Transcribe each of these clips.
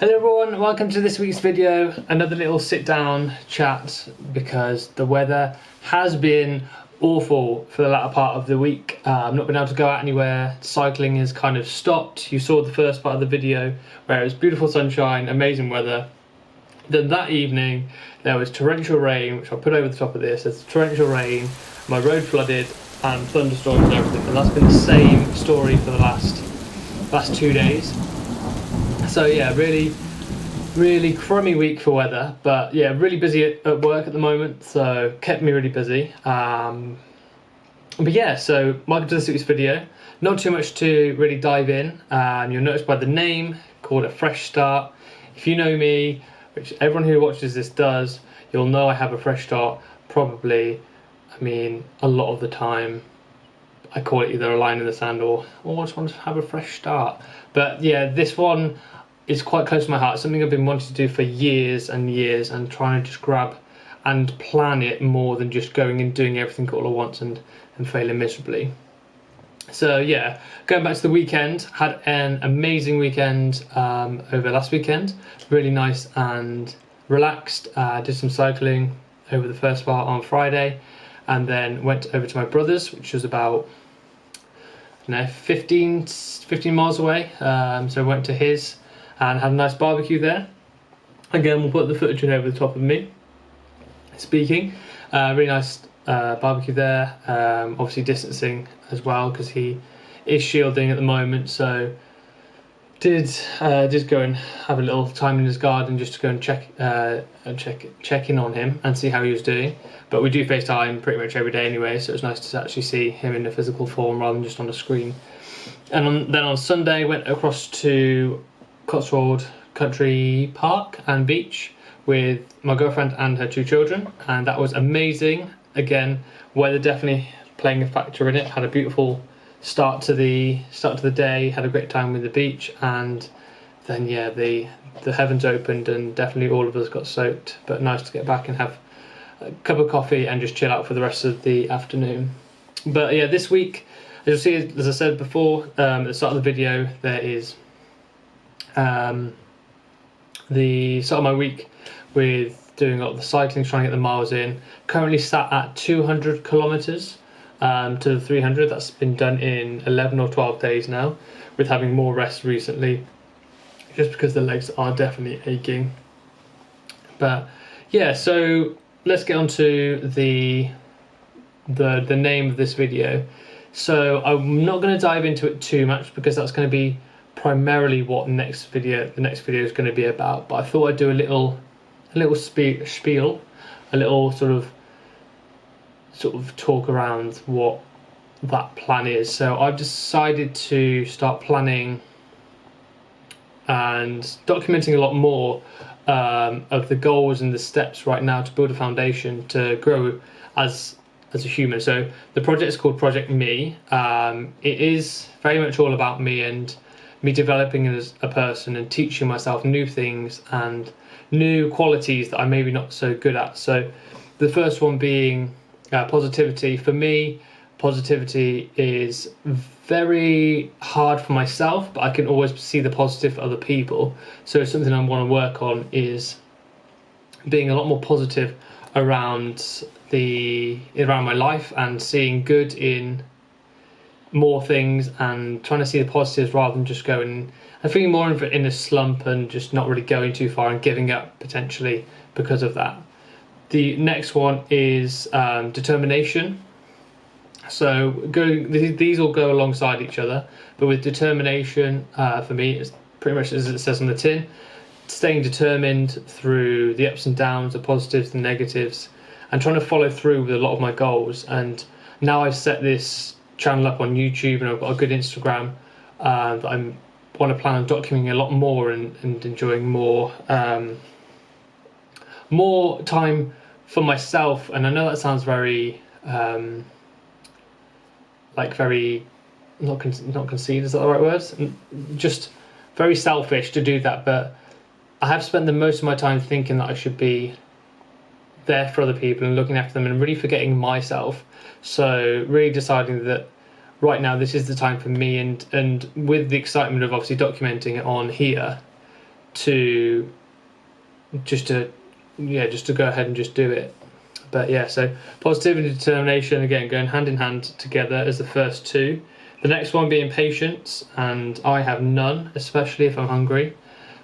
Hello everyone, welcome to this week's video. Another little sit down chat because the weather has been awful for the latter part of the week. I've not been able to go out anywhere. Cycling has kind of stopped. You saw the first part of the video where it was beautiful sunshine, amazing weather. Then that evening there was torrential rain, which I'll put over the top of this. There's torrential rain, my road flooded and thunderstorms and everything, and that's been the same story for the last 2 days. So yeah, really crummy week for weather, but yeah, really busy at work at the moment, so kept me really busy. But yeah, so welcome to this week's video. Not too much to really dive in. You'll notice by the name, called A Fresh Start. If you know me, which everyone who watches this does, you'll know I have a fresh start probably, a lot of the time. I call it either a line in the sand or I just want to have a fresh start. But yeah, this one is quite close to my heart. Something I've been wanting to do for years and years, and trying to just grab and plan it more than just going and doing everything all at once and failing miserably. So yeah, going back to the weekend, had an amazing weekend over last weekend. Really nice and relaxed. Did some cycling over the first part on Friday, and then went over to my brother's, which was about 15 miles away. So I went to his and had a nice barbecue there. Again, we'll put the footage in over the top of me speaking. Really nice barbecue there. Obviously distancing as well because he is shielding at the moment. So did go and have a little time in his garden just to go and check in on him and see how he was doing. But we do FaceTime pretty much every day anyway, so it was nice to actually see him in a physical form rather than just on a screen. And then on Sunday went across to Cotswold Country Park and Beach with my girlfriend and her 2 children, and that was amazing. Again, weather definitely playing a factor in it. Had a beautiful start to the day, had a great time with the beach, and then yeah, the heavens opened and definitely all of us got soaked, but nice to get back and have a cup of coffee and just chill out for the rest of the afternoon. But yeah, this week, as you'll see, as I said before at the start of the video, there is the start of my week with doing a lot of the cycling, trying to get the miles in. Currently sat at 200 kilometers to the 300. That's been done in 11 or 12 days now, with having more rest recently, just because the legs are definitely aching. But yeah, so let's get on to the name of this video. So I'm not going to dive into it too much because that's going to be primarily what the next video is going to be about. But I thought I'd do a little spiel, a little sort of talk around what that plan is. So I've decided to start planning and documenting a lot more of the goals and the steps right now to build a foundation to grow as a human. So the project is called Project Me. It is very much all about me and me developing as a person and teaching myself new things and new qualities that I'm maybe not so good at. So the first one being positivity. For me, positivity is very hard for myself, but I can always see the positive for other people. So something I want to work on is being a lot more positive around my life and seeing good in more things and trying to see the positives rather than just going and feeling more in a slump and just not really going too far and giving up potentially because of that. The next one is determination. So these all go alongside each other, but with determination, for me, it's pretty much as it says on the tin, staying determined through the ups and downs, the positives, the negatives, and trying to follow through with a lot of my goals. And now I've set this channel up on YouTube and I've got a good Instagram that I want to plan on documenting a lot more and enjoying more time for myself. And I know that sounds very very not conceited, is that the right words? Just very selfish to do that, but I have spent the most of my time thinking that I should be there for other people and looking after them and really forgetting myself. So really deciding that right now this is the time for me, and with the excitement of obviously documenting it on here, to just to go ahead and just do it. But yeah, so positivity and determination, again, going hand in hand together as the first two. The next one being patience, and I have none, especially if I'm hungry.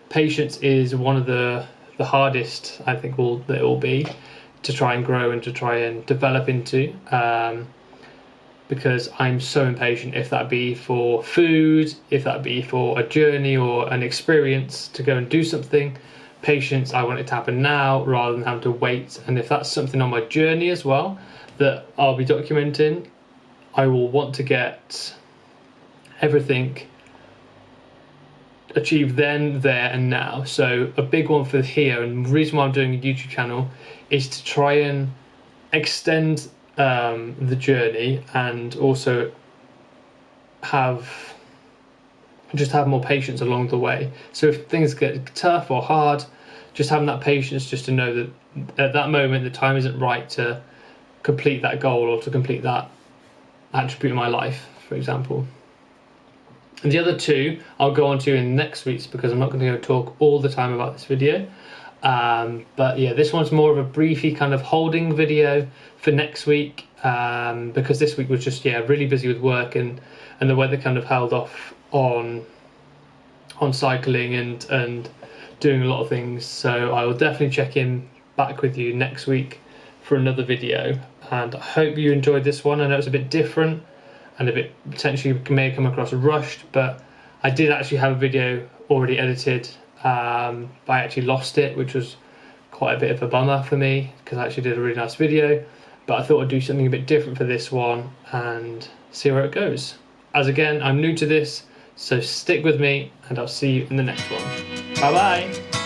Patience is one of the hardest, I think, that it will be to try and grow and to try and develop into, because I'm so impatient, if that be for food, if that be for a journey or an experience to go and do something. Patience, I want it to happen now rather than having to wait. And if that's something on my journey as well that I'll be documenting, I will want to get everything achieved then, there and now. So a big one for here, and the reason why I'm doing a YouTube channel is to try and extend the journey, and also have more patience along the way. So if things get tough or hard, just having that patience, just to know that at that moment the time isn't right to complete that goal or to complete that attribute in my life, for example. And the other two I'll go on to in next week's, because I'm not going to go talk all the time about this video. But yeah, this one's more of a briefy kind of holding video for next week, because this week was just really busy with work, and the weather kind of held off on cycling and doing a lot of things. So I will definitely check in back with you next week for another video, and I hope you enjoyed this one. I know it's a bit different and a bit potentially may come across rushed, but I did actually have a video already edited, but I actually lost it, which was quite a bit of a bummer for me, because I actually did a really nice video. But I thought I'd do something a bit different for this one and see where it goes. As again, I'm new to this, so stick with me and I'll see you in the next one. Bye bye.